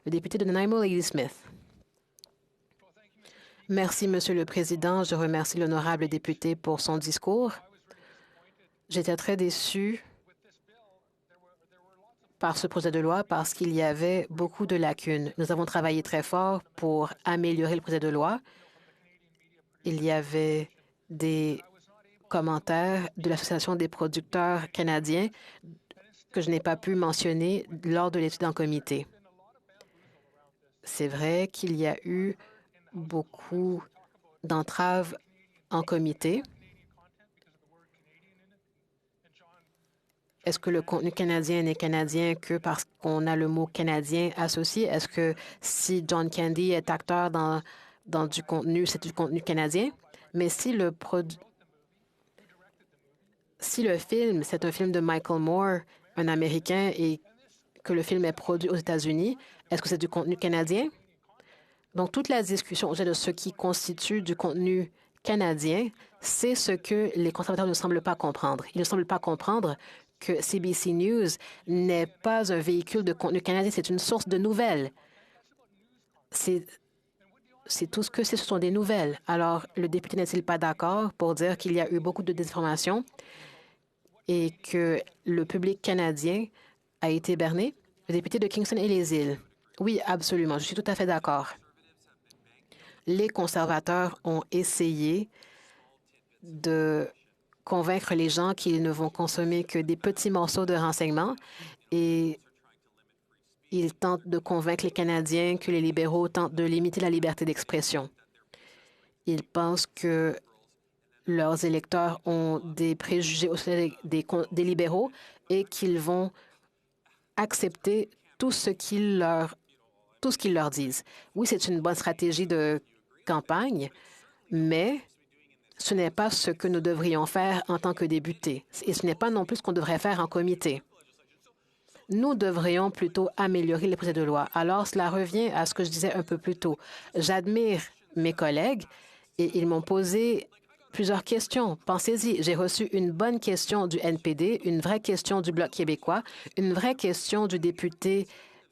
Le député de Nanaimo, Lady Smith. Merci, Monsieur le Président. Je remercie l'honorable député pour son discours. J'étais très déçu par ce projet de loi parce qu'il y avait beaucoup de lacunes. Nous avons travaillé très fort pour améliorer le projet de loi. Il y avait des commentaires de l'Association des producteurs canadiens que je n'ai pas pu mentionner lors de l'étude en comité. C'est vrai qu'il y a eu beaucoup d'entraves en comité. Est-ce que le contenu canadien n'est canadien que parce qu'on a le mot canadien associé? Est-ce que si John Candy est acteur dans du contenu, c'est du contenu canadien? Mais si le film, c'est un film de Michael Moore, un Américain, et que le film est produit aux États-Unis, est-ce que c'est du contenu canadien? Donc, toute la discussion de ce qui constitue du contenu canadien, c'est ce que les conservateurs ne semblent pas comprendre. Ils ne semblent pas comprendre que CBC News n'est pas un véhicule de contenu canadien, c'est une source de nouvelles. C'est tout ce que c'est, ce sont des nouvelles. Alors, le député n'est-il pas d'accord pour dire qu'il y a eu beaucoup de désinformation et que le public canadien a été berné? Le député de Kingston et les îles. Oui, absolument, je suis tout à fait d'accord. Les conservateurs ont essayé de convaincre les gens qu'ils ne vont consommer que des petits morceaux de renseignements et ils tentent de convaincre les Canadiens que les libéraux tentent de limiter la liberté d'expression. Ils pensent que leurs électeurs ont des préjugés au sujet des libéraux et qu'ils vont accepter tout ce qu'ils leur disent. Oui, c'est une bonne stratégie de campagne, mais ce n'est pas ce que nous devrions faire en tant que députés. Et ce n'est pas non plus ce qu'on devrait faire en comité. Nous devrions plutôt améliorer les projets de loi. Alors, cela revient à ce que je disais un peu plus tôt. J'admire mes collègues et ils m'ont posé plusieurs questions. Pensez-y, j'ai reçu une bonne question du NPD, une vraie question du Bloc québécois, une vraie question du député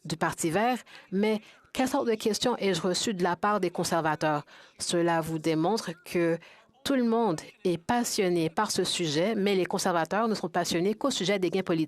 du Parti vert, mais quelle sorte de questions ai-je reçues de la part des conservateurs? Cela vous démontre que tout le monde est passionné par ce sujet, mais les conservateurs ne sont passionnés qu'au sujet des gains politiques.